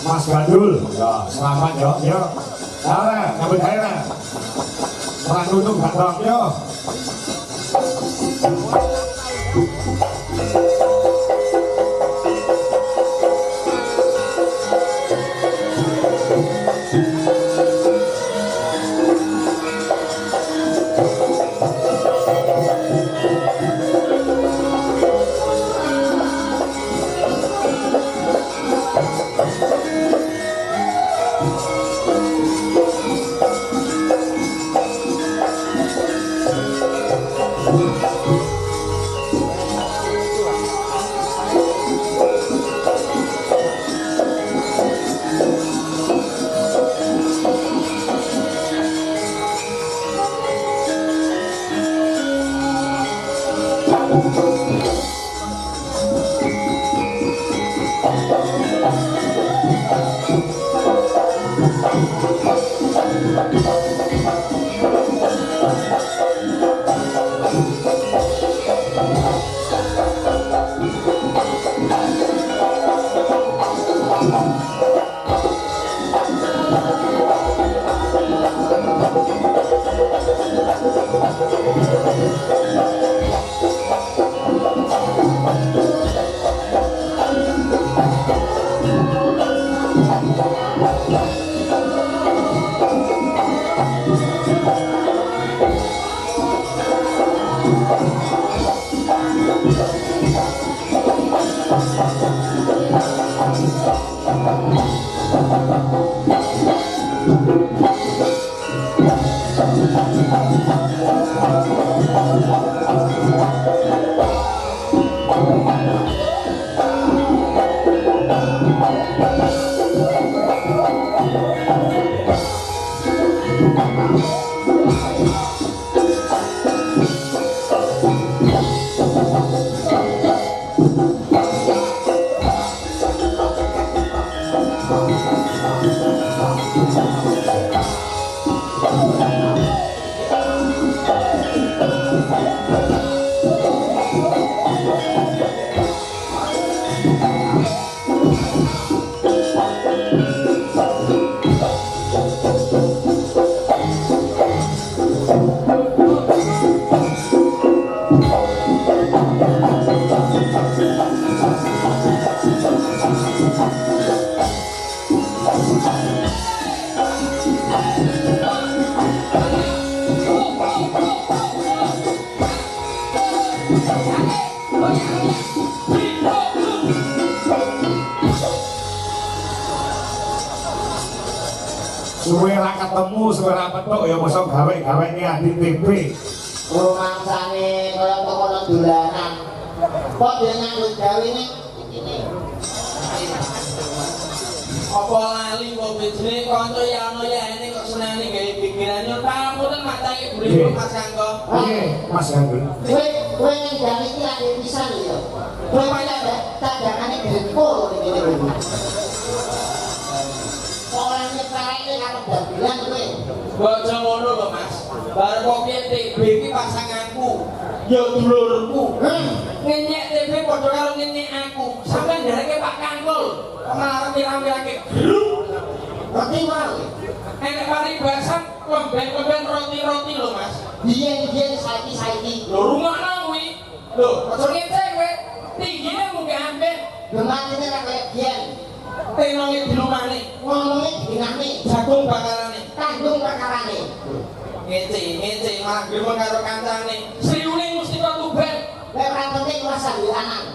Mas Gandul. Ya, selamat yo. Yo. Cara nyambut gawe. Ora nutup gandong yo. Suwe ra ketemu, suwe ra petuk ya mosok gawe-gawe iki adi TV. Rumangsane kaya kono dolanan. Kok dhewe nganggo gawe ning iki. Apa lali kok bejene kanca ya ono ya ini kok senane gawe pikirane tamu ten matake buri Mas Kanggo. Oke, Mas Gandul. Kowe ning gawe iki ade pisan lho. Kowe malah tandangane grepol ngene iki. Orang nyekare karo dagelan kowe. Bojo ngono lho Mas. Bar kok TB iki pasanganku. Ya dulurku. Ngenyek TB padha karo ngenyek aku. Sampeyan ndereke Pak Kangkul. Malah pirang-pirangke. Roti wae. Enek paribasan lemben-lemben roti-roti lho Mas. Biyen-biyen saiki-saiki. Lho rumakno kuwi. Lho, aja ngece kowe. Tinggine mungkin ambek. Gematine ra kaya biyen. Tenonge dilumane, ngomongnya dinane, jagung bakarane, tanggung bakarane. Ngece, malah gremeng karo kancane. Sriune mesti kok tuben. Lek ora penting rasa lanang.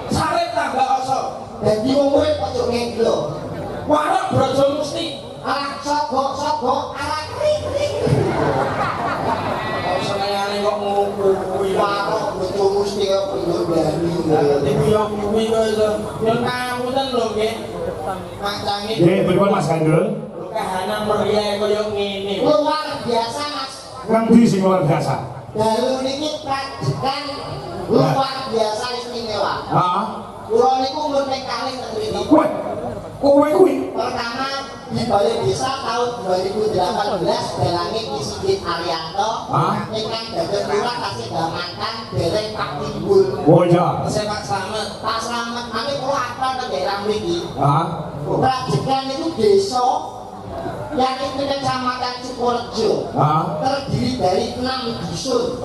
Sarep tambah oso. Dadi wong urip aja ngeglo. Warok brojo mesti. Alah sogok, alah krik. Kok senengane kok ngono kuwi. Warok brojo mesti kok pindur dari. Dadi yo kuwi kok iso. Yo kamu ten lho nggih. Mancange. Nggih, pripun Mas Gandul? Kahanan meriah kaya ngene. Luar biasa Mas. Ngendi sing luar biasa? Dalu niki prajekan luar biasa istimewa. Heeh. Kula niku mun ning kalih teng mriki. Wah. Kowe kuwi Pertama di Balai Desa tahun 2018 dalange Ki Sigit Arianto ingkang dados lurah tasih damantan dereng Pak Timbul. Oh iya. Pak Slamet. Pak Slamet ame kula apal teng daerah mriki. Heeh. Rajekan itu desa yang itu kecamatan Sukorejo terdiri dari 6 dusun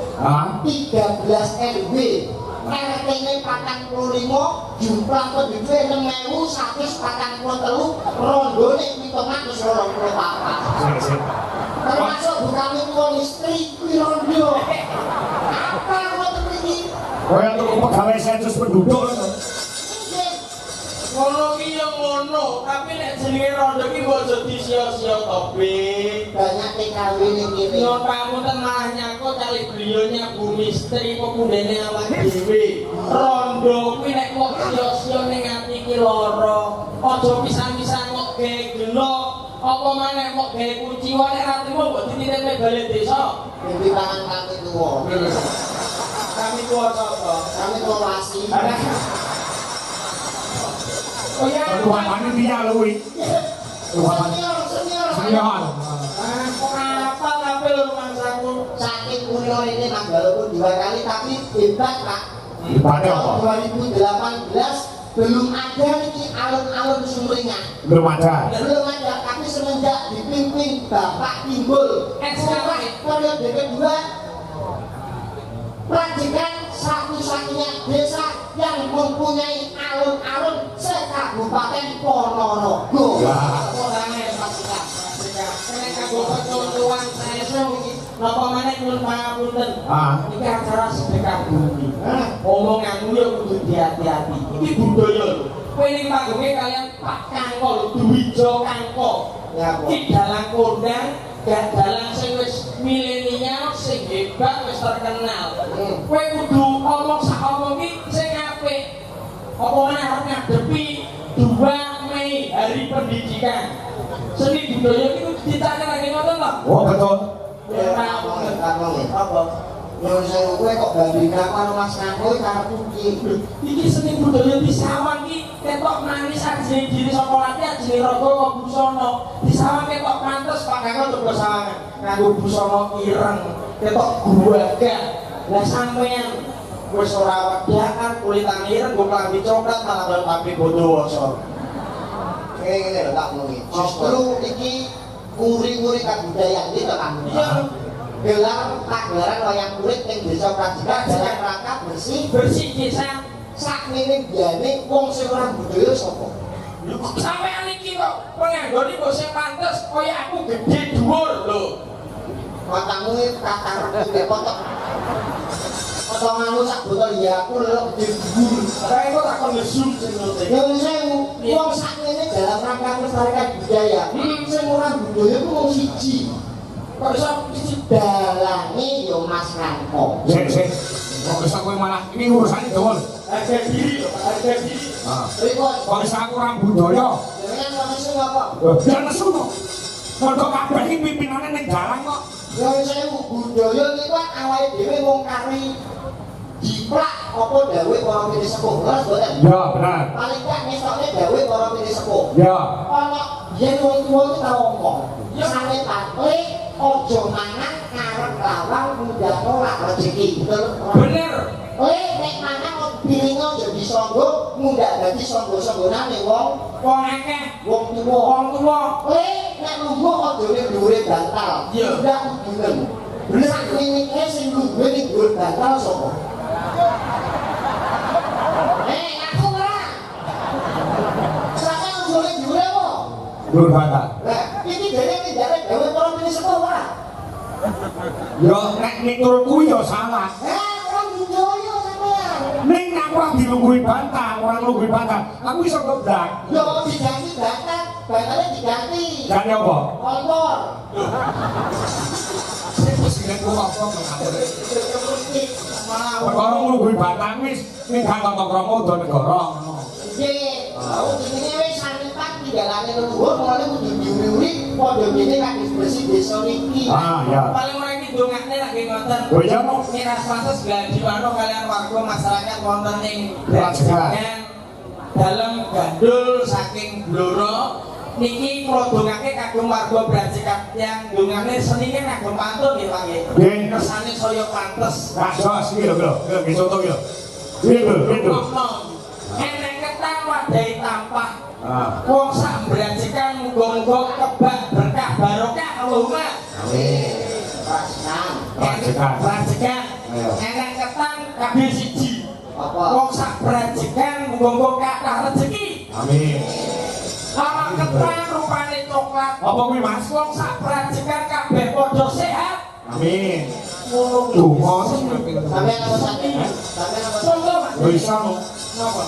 13 RW RT-nya 45 jumlah penduduknya 6.143 rondone hitungan terus 24 termasuk bukan itu istri kuwi rondo apa ngoten iki kaya tuku pegawai sensus penduduk ngono ki yo ngono, tapi nek jenenge rondo ki mbok aja disia-sia to, Bing. banyak TKW ning kene Nyuwun pamunten malah nyangkut kali beliaunya Bu Misteri pepundene awak dhewe. Rondo kuwi nek kok sia-sia ning ati ki lara. Aja pisan-pisan kok gawe gelo, apa maneh kok gawe kuciwa nek ra trimo mbok dititipne balai desa. mimpi tangan kami tuwa Kami tuwa sapa? kami tuwa wasi Oh ya, Tuhan panitia lho kuwi. Tuhan senior senior. apa tapi lu mangsaku saking kuliah ini walaupun 2 kali tapi hebat Pak. Hebatnya apa? Tahun 2018 belum ada nih alun-alun Sumringah. Belum ada. Belum ada, tapi semenjak dipimpin Bapak Timbul setelah periode kedua Rajekan satu-satunya desa yang mempunyai alun-alun se-Kabupaten Ponorogo. orangnya pastikan kena kabupaten keuntuan saya sih napa maneh nyuwun pangapunten iki acara sedekah bumi omonganmu ya kudu hati-hati iki budaya lho kowe ning panggungé kalian Pak Kangko lho Dwijo Kangko Ya, Bu. iki dalang kondang gak dalang sing wis milenial sing hebat wis terkenal kowe kudu omong sak omong iki sing apik apa maneh arep ngadepi 2 Mei Hari Pendidikan seni budaya itu ditanya lagi ngoten lho Oh betul. apa Yang saya kowe kok bandingkan karo Mas Kangko karo iki. iki seni budaya di sawang iki ketok manis ajine diri saka lati ajine raga kok busana di sawang ketok pantes Pak Kakak coba sawangan nganggo busana ireng ketok guwaga lah sampean wis ora wedakan kulitan ireng kok klambi coklat malah karo tapi bodowasa Ngene lho tak ngono iki. Justru iki kuri-kuri kabudayaan iki to Kang. iya Gelar pagelaran wayang kulit ning desa Prajikan dalam rangka bersih bersih desa sakmene biyane wong sing ora budaya sapa. sampean iki kok penganggone kok sing pantes kaya aku gede dhuwur lho Matamu iki katar iki potok. Potonganmu sak botol ya aku lho gede dhuwur. kae kok tak kon ngesum sing ngono Ya wis wong sakmene dalam rangka melestarikan budaya. Sing ora budaya ku wong siji. kok iso iki Dalange yo Mas Kangko. Sik. Kok bisa kowe malah ini urusane dawa lho. harga diri lho harga diri Rikon, Kok bisa kurang budaya. jenengan manusia apa? Ya nesu kok. Mergo kabeh iki pimpinane ning dalang kok. Ya sewu budaya iki kan awake dhewe wong kari jiplak apa dawuh para pini sepuh. Terus boten. Ya benar. Paling gak ngetokne dawuh para pini sepuh. Ya. Ana yen wong tuwa iki tau ngomong, sane patle aja mangan ngarep lawang mudah nolak rezeki. Betul? bener Nek mangan piringo yo disonggo, mundak dadi songgo-songgonane wong wong akeh wong tuwa. wong tuwa Nek lungguh aja ning dhuwure bantal. Iya. Ndak kudunen. Sak minike sing lungguh ning dhuwur bantal sapa? Aku ora. Saka lungguh ning dhuwure apa? Lur bata. Lah, iki dene ndare gawe para pini sepuh ora? Ya nek ning turun kuwi ya salah. Orang budaya sampean. Ning aku ora dilungguhi bantah, ora nglungguhi bantah. Aku iso ngebdak. Yo diganti bantal, bantalnya diganti. Gane apa? Kompor. Presiden ku apa mengatur. Malah Perkara nglungguhi bantah wis ning gak tata krama udan negara ngono. Nggih, jenenge wis sanipat tinggalane leluhur, mulane kudu diuri-uri padha ngene kan bersih desa niki. Ya. paling ora iki dongakne lagi ngoten Oh iya kok. miras pantes gladi mano kalian warga masyarakat wonten ing Rajekan. dalem gandul saking Blora niki kula dongake kagem warga Brajikan yang dongane senine kagem pantun nggih Pak nggih Nggih. kersane saya pantes Kasos iki lho, iki contoh iki lho. Piye lho, piye lho. ngomong enek ketang wadahi tampak Wong sak brajekan muga-muga kebak berkah barokah Allahumma. Amin. Rajekan. Brajekan. Enak ketan kabeh siji. Apa? Wong sak brajekan muga-muga kathah rezeki. Amin. Ana ketan rupane coklat. Apa kuwi Mas? Wong sak brajekan kabeh padha sehat. Amin. Ngono Tuh, kuwi. Mas. Sampai nama sakit. Sampai nama sakit. Monggo Mas. Bisa no. Napa?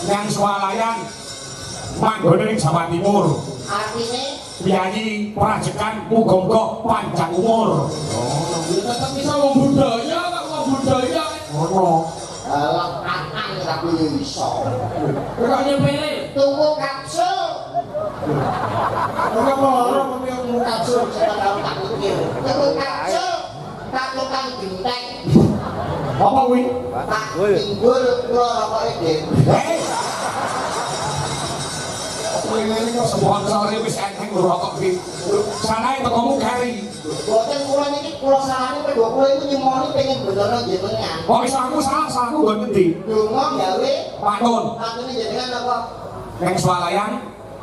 Yang swalayan manggone ning Jawa Timur. Artinya Piyayi prajekan muga-muga panjang umur. Tetep bisa wong budaya kok wong budaya. Ngono. lekakan tapi iso. Kok nyepele? Tuku kapsul. Ora ora ngomong Kapsul saya tahu tak mikir. Tuku kapsul. Tak tukang genteng. Apa kuwi? Tak timbul kula rokoke dhewe. Ini kok sponsor wis enteng rokok iki. Sanae tekomu kari. Boten kula niki kula sarane kedua kula itu nyemoni pengen beneran jenengan. Oh wis aku salah nggon ngendi? Donga gawe Pantun. pantune jenengan apa? Ning swalayan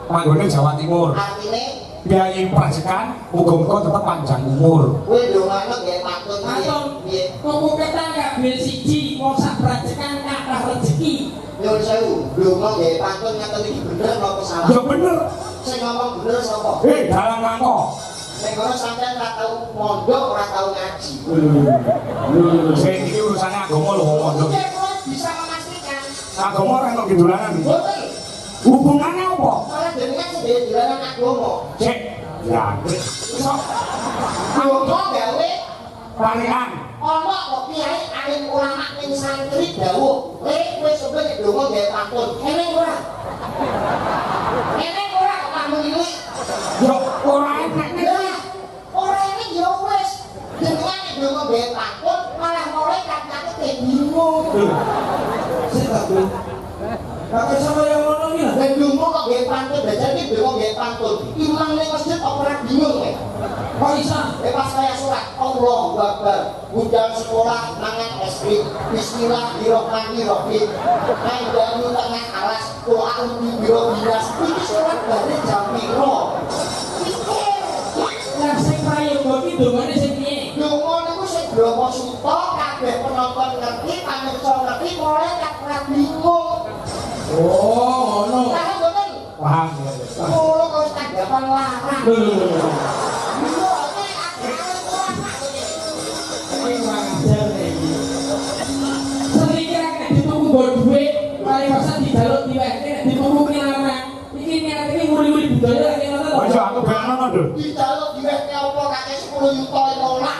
manggone Jawa Timur. Artine Piyayi prajekan muga-muga tetep panjang umur. kowe dongane gawe pantun Pantun. piye? Tuku ketan gak beli siji, wong sak brajekan kathah rezeki. Nyuwun sewu, donga gawe pantun ngaten iki bener napa salah? Ya bener. Sing ngomong bener sapa? Dalang mangko. Nek kono sampean ora tau mondok, ora tau ngaji. Sing iki urusane agama lho wong mondok. Oke, kula bisa memastikan. Agama ora kok dolanan. Boten. Hubungannya apa? Soalnya jenengan sendiri dolanan agama. Cek. Ya. Iso Donga gawe palihan. ana kok kiai alim ulama ning santri dawuh, kowe sebut nek donga gawe pantun. Eneng ora? Eneng ora kok kamu iki? Yo ora enak nek. Lah, ora ini ya wis. Jenengan nek donga gawe pantun malah mulai kate bingung. Sik tak beli. Kakek sama yang ngono iki lho. Nek donga kok gawe pantun, belajar iki donga gawe pantun. Imam ning masjid kok ora bingung kowe. Kok iso? Pas saya surat Allahu Akbar, budal sekolah mangan es krim, Bismillahirrahmanirrahim. Nang dalu tengah alas, doa undi biro bilas. Iki surat dari jam piro? Pikir. Lah sing prayoga iki dongane sing piye? Donga niku sing Bromo Suto, kabeh penonton ngerti, pamirsa ngerti, mulai ora bingung. Oh, ngono. Paham mboten? Paham. Kulo kok tanggapan larang. Lho. Iya, nek akhirnya ulama iki. Kuwi wajar iki. Seniki ra nek dituku nggo dhuwit, paling masa dijaluk diwehke nek dituku ki larang. Iki niate iki nguri-nguri budaya lek ngono Oh lho. iya aku bayangno lho. Dijaluk diwehke apa kakek 10 yuta nolak.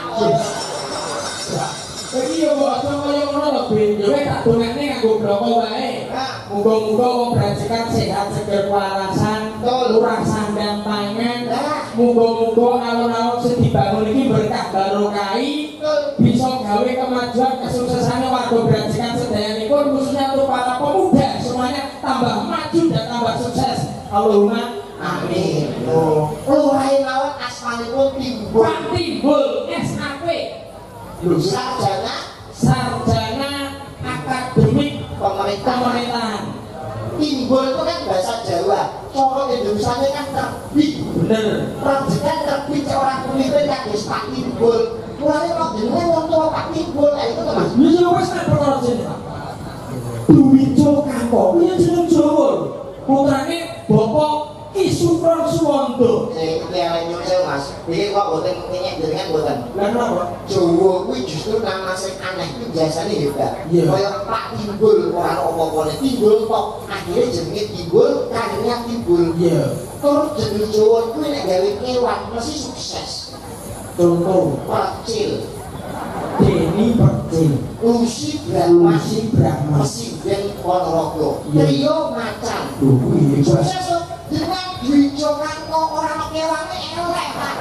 Iki yo kok aja kaya ngono lho, Ben. Yo tak dongane nganggo bloko wae. Nah, Muga-muga wong brajekan sehat seger warasan, lurah sandang pangan. Muga-muga alun-alun sing dibangun iki berkah barokahi, bisa gawe kemajuan kesuksesane warga brajekan sedayanipun khususnya untuk para pemuda semuanya tambah maju dan tambah sukses. Allahumma amin. Lurahe mawon asmanipun Timbul. Pak Timbul SAP Sarjana Akademik Pemerintahan. Timbul itu kan bahasa Jawa. Cara Indonesianya kan terbit. Bener. Rajikan terbit seorang pemimpin kados Pak Timbul. Mulane kok jenenge wong tua Pak Timbul itu to Mas. Iya wis nek perkara jeneng Pak. Duwijo Kampo, kuwi jeneng Jawa. Putrane Bapak Ki Sukron Suwondo. Sing keleleng nyusul Mas. Iki kok boten kenyek jenengan boten. Lah napa? Jawa kuwi justru nama sing aneh itu biasanya hebat. Iya. Kaya Pak Timbul ora apa-apane. Timbul kok akhirnya jenenge Timbul, karirnya Timbul. Iya. Terus jeneng Jawa kuwi nek gawe kewan mesti sukses. Contoh Percil, Deni Percil, Lucy Brahma, Masih Brahma. Presiden Ponorogo, Iya. Trio Macan. Kuwi Sukses kok dengan Dwijo Kanto orang kewane elek Pak.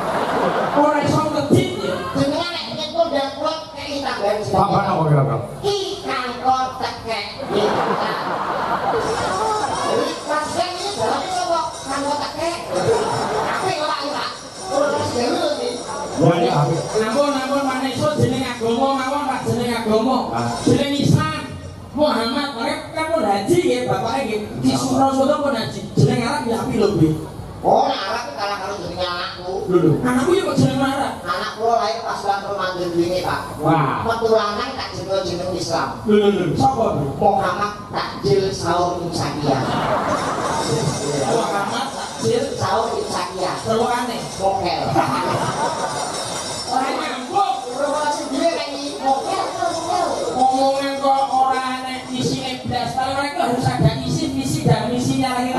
ora iso ngedit ya. Jenengan nek nyetul dan kulon kei tambahan Apa apa kira-kira? Ki Kanto tekek kita. Jadi pasien ini dalamnya sapa? Kanto tekek. Tapi Pak Pak. Terus dhewe lho iki. Ya ya. Ampun maneh iso jeneng agama mawon Pak jeneng agama. Ah. Jeneng Islam. Muhammad, mereka kan pun haji ya bapaknya gitu. Ki Sukron Suwondo lho, Bi. Oh, nek arek kalah karo jenenge anakku. Lho, anakku yo kok jeneng marah. Anak kula lahir pas bulan Ramadan wingi, Pak. Wah. Metu lanang tak jeneng Islam. Lho, sapa, Bi? Muhammad Takjil Saur Insakiyah. Muhammad Takjil Saur Insakiyah. Terukane. Mokel. Ora nyambung. Ora sing dhewe nek iki mokel. Omongan kok ora enek isine blas. Kalau mereka harus ada isi, visi dan misinya lagi.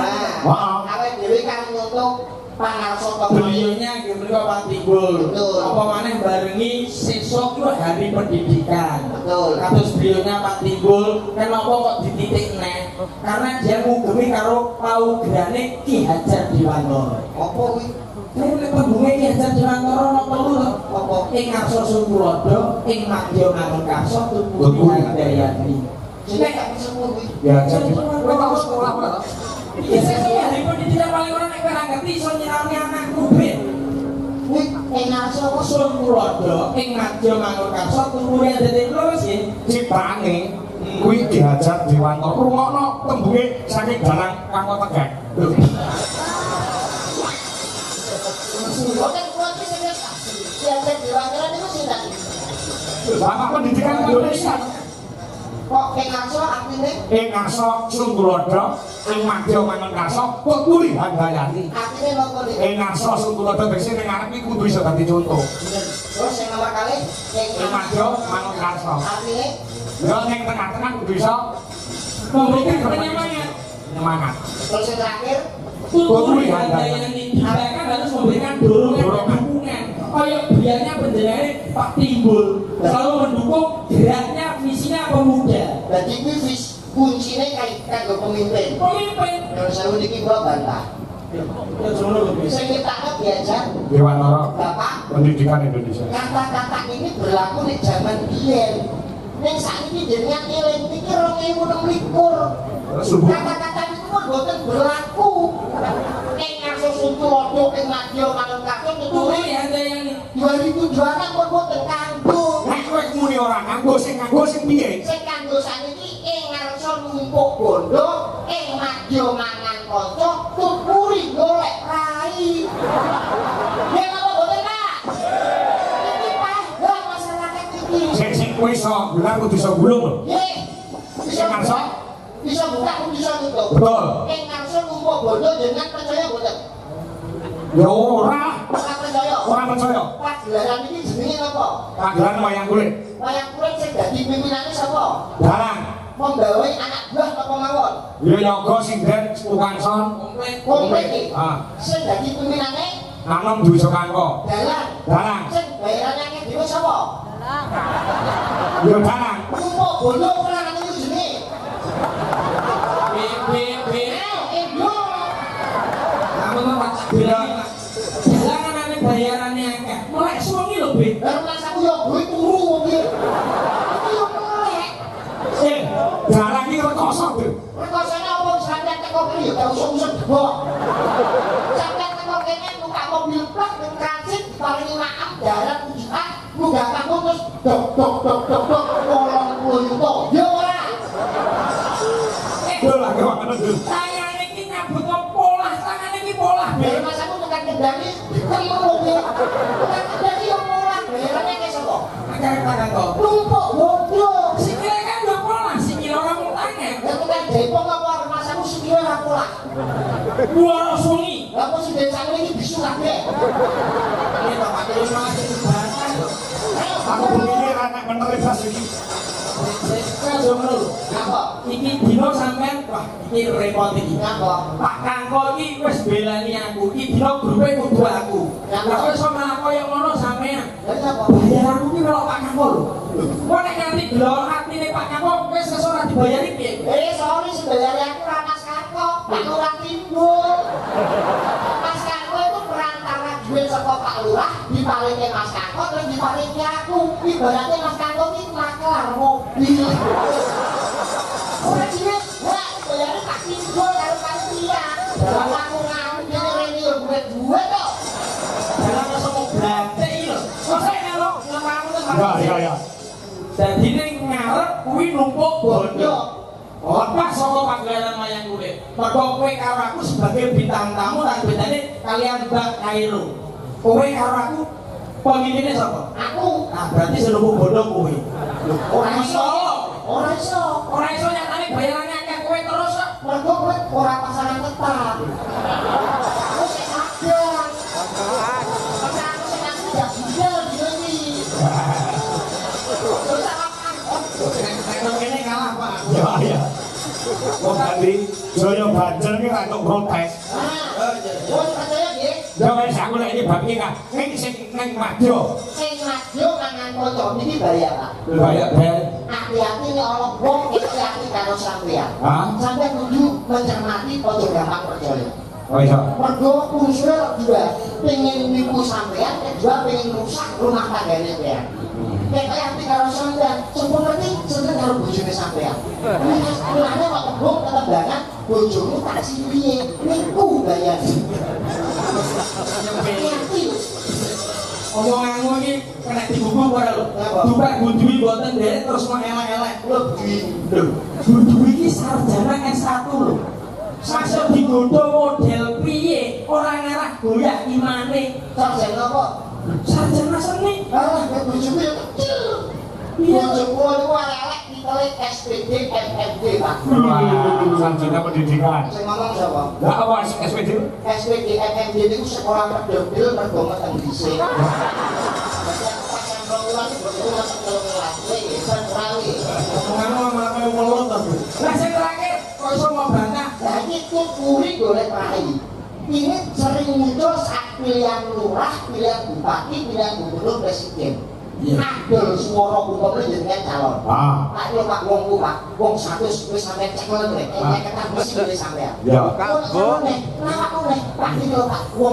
Wah. Awake dhewe kan nyontok pangarso Beliaunya gitu mereka Pak Timbul. Betul. Apa maneh barengi sesuk itu hari pendidikan. Betul. Kados beliaunya Pak Timbul, kenapa kok dititik neh? Karena dia ngugemi karo paugerane Ki Hajar Dewantara. Apa kuwi? Nek nek pembunge Ki Hajar Dewantara ana telu lho. Apa? Ing Karso Sungkulada, ing Madya Manungkarsa Tuturi Handayani. Jenenge tak semua kuwi. Ya, jadi kowe tau sekolah ora? Iya, saya hari pendidikan paling ora nek ora ngerti iso nyiraoni anakku, Ben. Kuwi enarso apa? Sungkulada, ing Madya Manungkarsa Tuturi Handayani lurus ya. Ciptane kuwi diajar Dewantara. Rungokno tembunge saking dalang Kanggo Tegak. Boten kula iki sing diajar Dewantara niku sinten? Bapak Pendidikan Indonesia. Kok enarso artine? Ing ngarsa Sungkulada, ing Madya Manungkarsa Tuturi Handayani. Artine napa niku? Ing ngarsa Sungkulada tegese ning ngarep iki kudu iso dadi contoh. Terus yang nomor kali Ing Madya Manungkarsa. artine Ya ning tengah-tengah kudu iso Memberikan penyemangat. nyemangat. terus yang terakhir Tuturi Handayani bahkan harus memberikan dorongan dukungan. Kayak biarnya penjenengan Pak Timbul selalu mendukung geraknya visinya pemuda. dadi kuwi wis kuncine kanggo pemimpin. Pemimpin. Terus saya niki kula bantah. Ya jono lho, Bis. Sing nyiptakno diajar Dewantara Bapak Pendidikan Indonesia. kata-kata ini berlaku di zaman biyen. Ning saiki jenengan eling iki 2026. Subuh. Kata-kata itu pun boten berlaku. Ning ngarso Sungkulada ing Madya Manungkarsa Tuturi Tuturi Handayani. 2007 pun boten kanggo. Nek kowe muni ora nganggo sing piye? Sing kanggo saniki ing ngarsa numpuk bondo ing Madya mangan kanca Tuturi golek rai. Ya napa boten, Pak? Iki paham masyarakat iki. Sing kowe iso gelar kudu iso gulung lho. Nggih. Sing ngarsa? Bisa buka bisa tutup. Betul. Ing ngarsa numpuk bondo jenengan percaya boten? Ya ora. Ora percaya. Ora percaya. Pagelaran iki jenenge napa? Pagelaran wayang kulit. Wayang kulit sing dadi pimpinane sapa? Dalang. Membawa anak buah apa mawon? Ya yoga sinden tukang son. Komplit iki. Ah, Sing dadi pimpinane nanom duwe sokangko. dalang. Dalang. Sing bayarane akeh dhewe sapa? Ya dalang. Numpuk bondo ora niku jenenge. BBB. Endo. Kamu tuh Pak bilang, jangan aneh bayarannya akeh. Mulai suami lho, Be. Baru mas aku yo duit turu wong iki. Iki yo melek. Dalang iki rekoso tuh. Rekosane apa sampeyan teko kene yo gak usah-usah debok. Sampeyan teko kene numpak mobil plak ning transit paringi maaf darat ujian munggah kamu terus dok 80 juta. Yo ora. Yo lah kok ngono tuh. Tangan ini nyabut kok polah, tangan ini polah, Be. Baru mas aku tekan kendali ketemu wong iki. Tekan kendali yo mulak bayarane ke sapa? Akan tangan kok. Numpuk bondo. Sikile kan udah polah, sikile orang mau tangan. Ya tekan Depok apa mas aku sikile ora pola. Dua suami. Lah kok sing desane iki bisu kabeh. Ini Bapak terus malah jadi bahasa. Aku begini anak bener bas iki. Saya jomblo. Ngapa? Iki dino sampean, wah, iki repot iki. Ngapa? Pak Kangko iki wis belani aku. Iki dino grupe kudu aku. Lah kok iso malah koyo ngono sampean. Lah ngapa? Bayaranku iki melok Pak Kangko lho. Kok nek nganti delok atine Pak Kangko wis ora dibayari piye? Sorry sebenarnya aku ora Mas Karko, Pak Lurah Timbul. Mas Karko itu perantara duit saka Pak Lurah diparingi Mas Karko terus diparingi aku. Ibaratnya Mas Karko iki maklar mobil. Ora cilik, ora bayare Pak Timbul karo panitia. Dalam aku ngamuk dene rene yo duit kok. Dalam rasa mau berante iki lho. Kok saya melok ngelamun tuh Pak. Ya. Dadi ning ngarep kuwi numpuk bondo. Lepas saka pagelaran wayang kulit. Mergo kowe karo aku sebagai bintang tamu lan bedane kalian Mbak Kairo. Kowe karo aku pemimpinnya sapa? Aku. Nah, berarti seluruh bodoh kowe. Ora iso. Ora iso. Ora iso nyatane bayarannya akeh kowe terus kok. Mergo kowe ora pasangan tetap. Aku sing adang. Aku sing tidak budal dene. Terus apa? Kene kalah Pak. Ya. Wong tadi Joyo Banjar ki ra tok protes. Wong percaya nggih? Jangan aku lek iki bab iki kan. Ning sing nang madya. Sing maju mangan kanca niki bayar, Pak. Bayar bayar. Hati-hati nek ana wong hati-hati karo sampean. Hah? Sampeyan kudu mencermati aja gampang percaya. Oh iya. Mergo unsur dua, pengen nipu sampean, kedua pengen rusak rumah tanggane sampean. Nek kaya hati karo sampean, sempurna ngerti seneng karo bojone sampean. Mulane kok kebuk ketembangan bojomu tak piye, niku bayar. Hati. Omonganmu iki kena digubuk ora lho. Dupak Budwi mboten nderek terus mau elek-elek. Lho, Budwi iki sarjana S1 lho. Masuk digodho model piye? Ora ngarah goyah imane. Sarjana apa? Sarjana seni. Ah, nek bojomu ya kecil. Bojomu niku arek ditelik SPD MMD, Pak. Sarjana pendidikan. Sing ngomong sapa? Lah awas SPD. SPD MMD niku sekolah pedofil mergo meteng dhisik. Omonganmu malah kaya melot to. Lah sing terakhir kok iso mau bantah? Nah ini kuri golek rai. Ini sering muncul saat pilihan lurah, pilihan bupati, pilihan gubernur, presiden. Adol suara gubernur jenengan calon. Ayo Pak wong ku Pak, wong 100 wis sampe cek lho rek. Nek ketan mesti sampean. Ya. Kok nek, lawak oleh Pak iki lho Pak. Wong